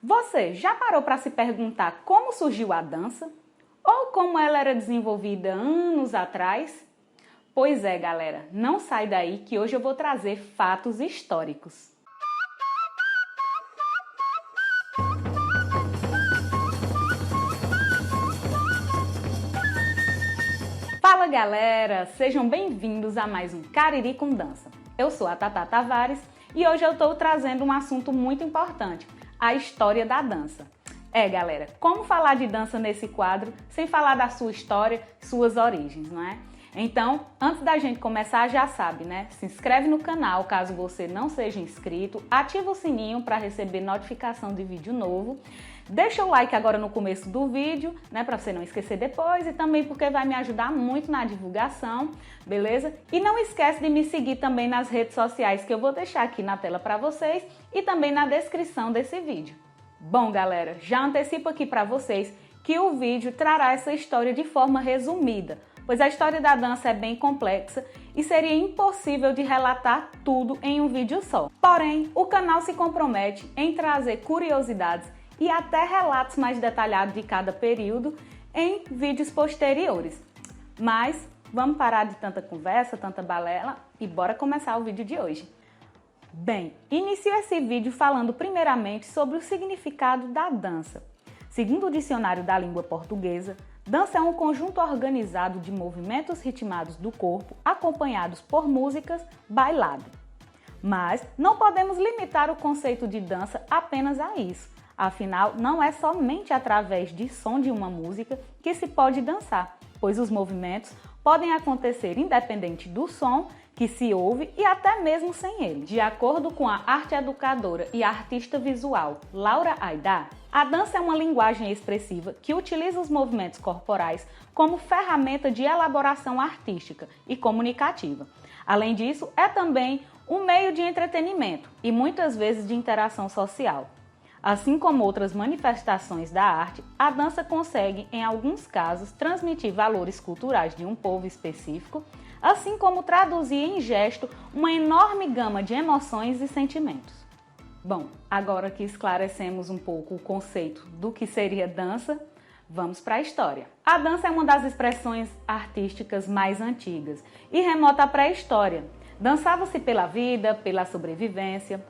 Você já parou para se perguntar como surgiu a dança? Ou como ela era desenvolvida anos atrás? Pois é, galera, não sai daí que hoje eu vou trazer fatos históricos. Fala, galera! Sejam bem-vindos a mais um Cariri com Dança. Eu sou a Tatá Tavares e hoje eu estou trazendo um assunto muito importante, a história da dança. Galera, como falar de dança nesse quadro sem falar da sua história, suas origens, não é? Então, antes da gente começar, já sabe, né? Se inscreve no canal caso você não seja inscrito, ativa o sininho para receber notificação de vídeo novo. Deixa o like agora no começo do vídeo, né, para você não esquecer depois e também porque vai me ajudar muito na divulgação, beleza? E não esquece de me seguir também nas redes sociais que eu vou deixar aqui na tela para vocês e também na descrição desse vídeo. Bom, galera, já antecipo aqui para vocês que o vídeo trará essa história de forma resumida, pois a história da dança é bem complexa e seria impossível de relatar tudo em um vídeo só. Porém, o canal se compromete em trazer curiosidades e até relatos mais detalhados de cada período em vídeos posteriores. Mas vamos parar de tanta conversa, tanta balela e bora começar o vídeo de hoje. Bem, inicio esse vídeo falando primeiramente sobre o significado da dança. Segundo o dicionário da língua portuguesa, dança é um conjunto organizado de movimentos ritmados do corpo, acompanhados por músicas, bailado. Mas não podemos limitar o conceito de dança apenas a isso. Afinal, não é somente através de som de uma música que se pode dançar, pois os movimentos podem acontecer independente do som que se ouve e até mesmo sem ele. De acordo com a arte educadora e artista visual Laura Aidar, a dança é uma linguagem expressiva que utiliza os movimentos corporais como ferramenta de elaboração artística e comunicativa. Além disso, é também um meio de entretenimento e muitas vezes de interação social. Assim como outras manifestações da arte, a dança consegue, em alguns casos, transmitir valores culturais de um povo específico, assim como traduzir em gesto uma enorme gama de emoções e sentimentos. Bom, agora que esclarecemos um pouco o conceito do que seria dança, vamos para a história. A dança é uma das expressões artísticas mais antigas e remota à pré-história. Dançava-se pela vida, pela sobrevivência.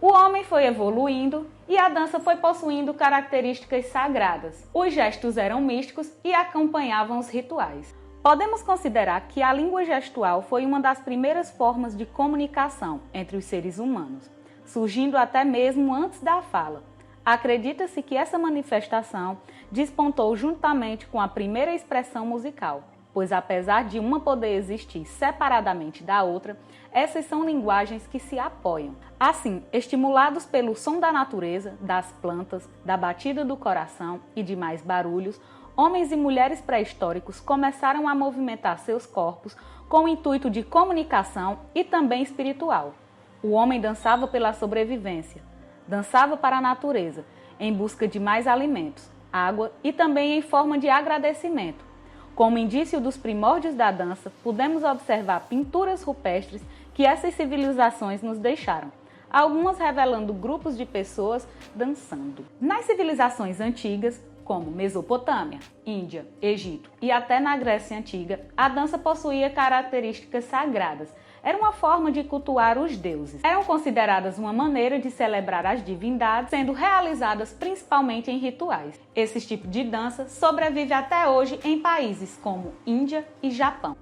O homem foi evoluindo e a dança foi possuindo características sagradas. Os gestos eram místicos e acompanhavam os rituais. Podemos considerar que a língua gestual foi uma das primeiras formas de comunicação entre os seres humanos, surgindo até mesmo antes da fala. Acredita-se que essa manifestação despontou juntamente com a primeira expressão musical, pois apesar de uma poder existir separadamente da outra, essas são linguagens que se apoiam. Assim, estimulados pelo som da natureza, das plantas, da batida do coração e demais barulhos, homens e mulheres pré-históricos começaram a movimentar seus corpos com o intuito de comunicação e também espiritual. O homem dançava pela sobrevivência, dançava para a natureza, em busca de mais alimentos, água e também em forma de agradecimento. Como indício dos primórdios da dança, podemos observar pinturas rupestres que essas civilizações nos deixaram, algumas revelando grupos de pessoas dançando. Nas civilizações antigas, como Mesopotâmia, Índia, Egito e até na Grécia Antiga, a dança possuía características sagradas. Era uma forma de cultuar os deuses. Eram consideradas uma maneira de celebrar as divindades, sendo realizadas principalmente em rituais. Esse tipo de dança sobrevive até hoje em países como Índia e Japão.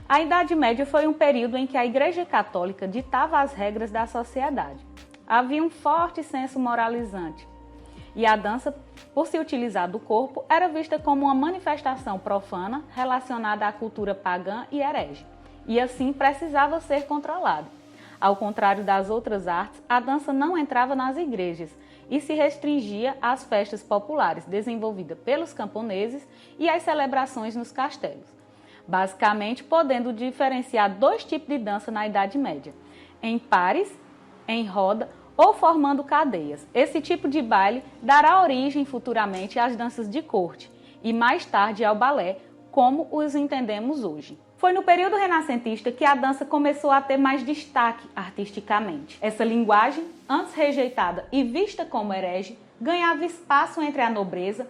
A Idade Média foi um período em que a Igreja Católica ditava as regras da sociedade. Havia um forte senso moralizante. E a dança, por se utilizar do corpo, era vista como uma manifestação profana relacionada à cultura pagã e herege, e assim precisava ser controlada. Ao contrário das outras artes, a dança não entrava nas igrejas e se restringia às festas populares desenvolvidas pelos camponeses e às celebrações nos castelos. Basicamente, podendo diferenciar dois tipos de dança na Idade Média: em pares, em roda ou formando cadeias. Esse tipo de baile dará origem futuramente às danças de corte e mais tarde ao balé, como os entendemos hoje. Foi no período renascentista que a dança começou a ter mais destaque artisticamente. Essa linguagem, antes rejeitada e vista como herege, ganhava espaço entre a nobreza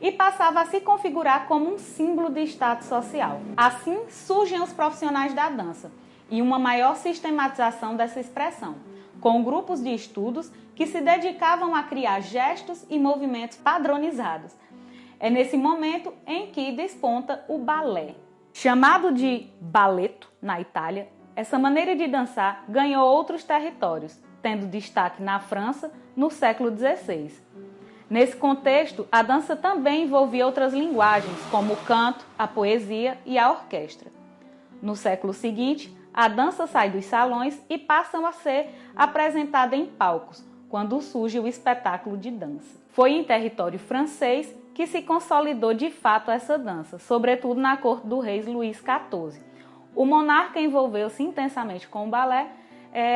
e passava a se configurar como um símbolo de status social. Assim surgem os profissionais da dança e uma maior sistematização dessa expressão, com grupos de estudos que se dedicavam a criar gestos e movimentos padronizados. É nesse momento em que desponta o balé. Chamado de balletto na Itália, essa maneira de dançar ganhou outros territórios, tendo destaque na França no século XVI. Nesse contexto, a dança também envolvia outras linguagens, como o canto, a poesia e a orquestra. No século seguinte, a dança sai dos salões e passa a ser apresentada em palcos, quando surge o espetáculo de dança. Foi em território francês que se consolidou de fato essa dança, sobretudo na corte do rei Luís XIV. O monarca envolveu-se intensamente com o balé,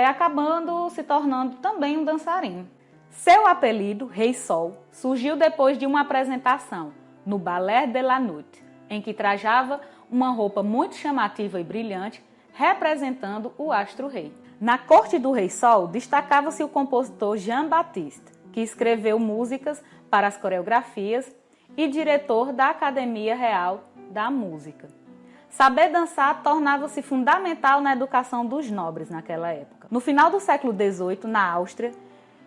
acabando se tornando também um dançarino. Seu apelido, Rei Sol, surgiu depois de uma apresentação no Ballet de la Nuit, em que trajava uma roupa muito chamativa e brilhante, representando o astro-rei. Na corte do Rei Sol, destacava-se o compositor Jean-Baptiste, que escreveu músicas para as coreografias e diretor da Academia Real da Música. Saber dançar tornava-se fundamental na educação dos nobres naquela época. No final do século XVIII, na Áustria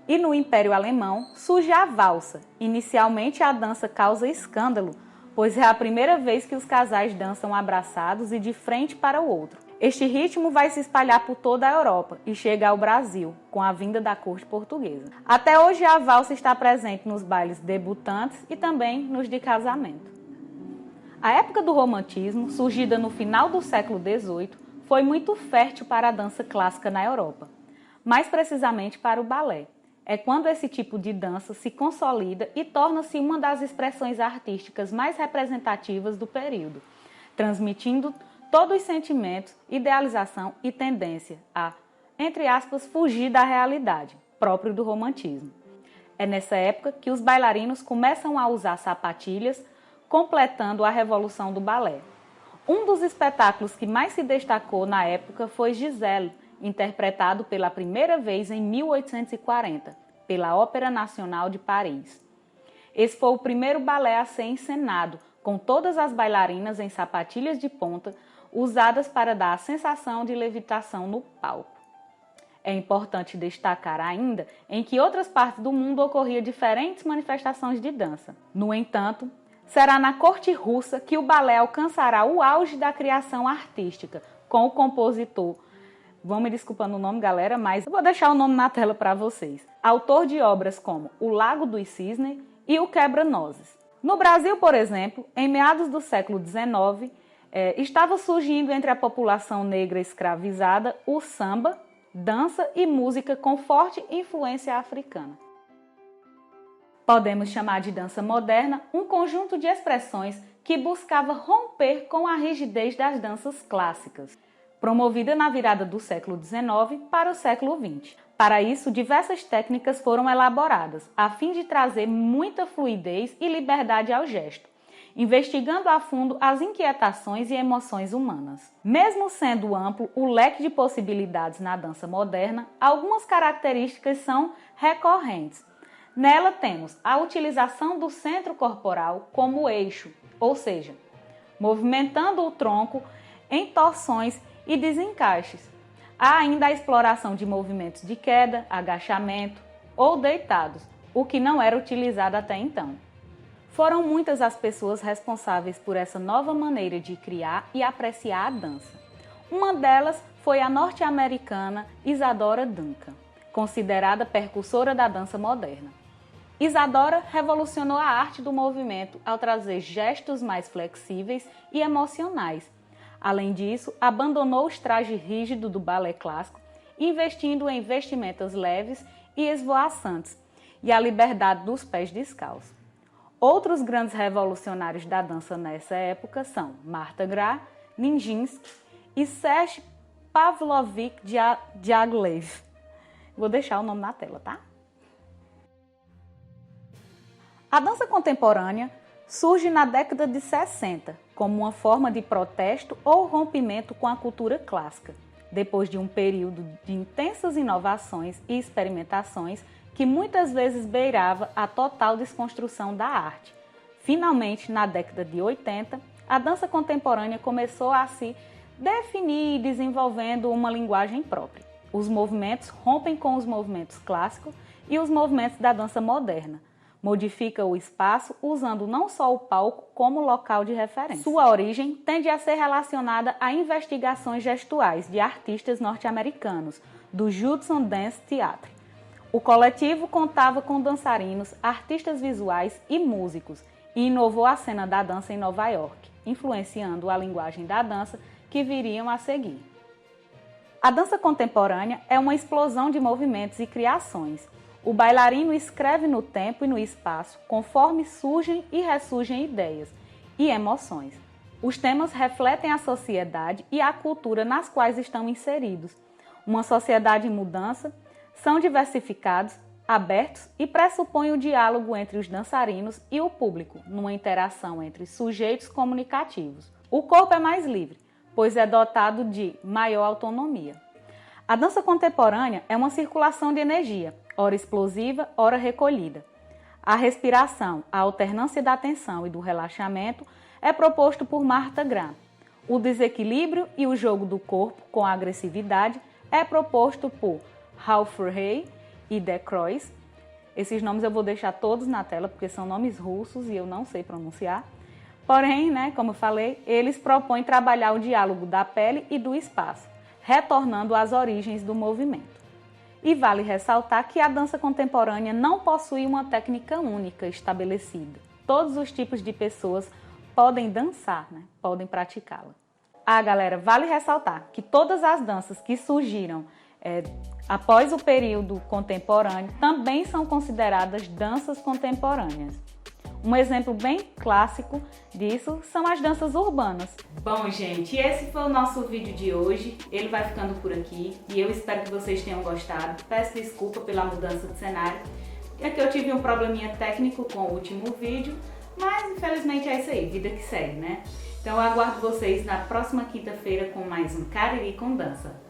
e no Império Alemão, surge a valsa. Inicialmente, a dança causa escândalo, pois é a primeira vez que os casais dançam abraçados e de frente para o outro. Este ritmo vai se espalhar por toda a Europa e chega ao Brasil, com a vinda da corte portuguesa. Até hoje, a valsa está presente nos bailes debutantes e também nos de casamento. A época do romantismo, surgida no final do século XVIII, foi muito fértil para a dança clássica na Europa, mais precisamente para o balé. É quando esse tipo de dança se consolida e torna-se uma das expressões artísticas mais representativas do período, transmitindo todos os sentimentos, idealização e tendência a, entre aspas, fugir da realidade, próprio do romantismo. É nessa época que os bailarinos começam a usar sapatilhas, completando a revolução do balé. Um dos espetáculos que mais se destacou na época foi Giselle, interpretado pela primeira vez em 1840, pela Ópera Nacional de Paris. Esse foi o primeiro balé a ser encenado, com todas as bailarinas em sapatilhas de ponta, usadas para dar a sensação de levitação no palco. É importante destacar ainda em que outras partes do mundo ocorriam diferentes manifestações de dança. No entanto, será na corte russa que o balé alcançará o auge da criação artística, com o compositor, vão me desculpando o nome, galera, mas eu vou deixar o nome na tela para vocês, autor de obras como O Lago dos Cisnes e O Quebra-Nozes. No Brasil, por exemplo, em meados do século XIX, estava surgindo entre a população negra escravizada o samba, dança e música com forte influência africana. Podemos chamar de dança moderna um conjunto de expressões que buscava romper com a rigidez das danças clássicas, promovida na virada do século XIX para o século XX. Para isso, diversas técnicas foram elaboradas, a fim de trazer muita fluidez e liberdade ao gesto, investigando a fundo as inquietações e emoções humanas. Mesmo sendo amplo o leque de possibilidades na dança moderna, algumas características são recorrentes. Nela temos a utilização do centro corporal como eixo, ou seja, movimentando o tronco em torções e desencaixes. Há ainda a exploração de movimentos de queda, agachamento ou deitados, o que não era utilizado até então. Foram muitas as pessoas responsáveis por essa nova maneira de criar e apreciar a dança. Uma delas foi a norte-americana Isadora Duncan, considerada precursora da dança moderna. Isadora revolucionou a arte do movimento ao trazer gestos mais flexíveis e emocionais. Além disso, abandonou os trajes rígidos do balé clássico, investindo em vestimentas leves e esvoaçantes e a liberdade dos pés descalços. Outros grandes revolucionários da dança nessa época são Martha Graf, Nijinsky e Serge Pavlovich Diaghilev. Vou deixar o nome na tela, tá? A dança contemporânea surge na década de 60 como uma forma de protesto ou rompimento com a cultura clássica, depois de um período de intensas inovações e experimentações que muitas vezes beirava a total desconstrução da arte. Finalmente, na década de 80, a dança contemporânea começou a se definir, desenvolvendo uma linguagem própria. Os movimentos rompem com os movimentos clássicos e os movimentos da dança moderna. Modifica o espaço usando não só o palco como local de referência. Sua origem tende a ser relacionada a investigações gestuais de artistas norte-americanos do Judson Dance Theatre. O coletivo contava com dançarinos, artistas visuais e músicos e inovou a cena da dança em Nova York, influenciando a linguagem da dança que viriam a seguir. A dança contemporânea é uma explosão de movimentos e criações. O bailarino escreve no tempo e no espaço, conforme surgem e ressurgem ideias e emoções. Os temas refletem a sociedade e a cultura nas quais estão inseridos. Uma sociedade em mudança, são diversificados, abertos e pressupõem o diálogo entre os dançarinos e o público, numa interação entre sujeitos comunicativos. O corpo é mais livre, pois é dotado de maior autonomia. A dança contemporânea é uma circulação de energia, ora explosiva, ora recolhida. A respiração, a alternância da tensão e do relaxamento é proposto por Martha Graham. O desequilíbrio e o jogo do corpo com a agressividade é proposto por Ralph Furey e De Croix. Esses nomes eu vou deixar todos na tela porque são nomes russos e eu não sei pronunciar. Porém, como eu falei, eles propõem trabalhar o diálogo da pele e do espaço, retornando às origens do movimento. E vale ressaltar que a dança contemporânea não possui uma técnica única estabelecida. Todos os tipos de pessoas podem dançar, podem praticá-la. Galera, vale ressaltar que todas as danças que surgiram após o período contemporâneo também são consideradas danças contemporâneas. Um exemplo bem clássico disso são as danças urbanas. Bom, gente, esse foi o nosso vídeo de hoje. Ele vai ficando por aqui e eu espero que vocês tenham gostado. Peço desculpa pela mudança de cenário. É que eu tive um probleminha técnico com o último vídeo, mas infelizmente é isso aí, vida que segue, Então eu aguardo vocês na próxima quinta-feira com mais um Cariri com Dança.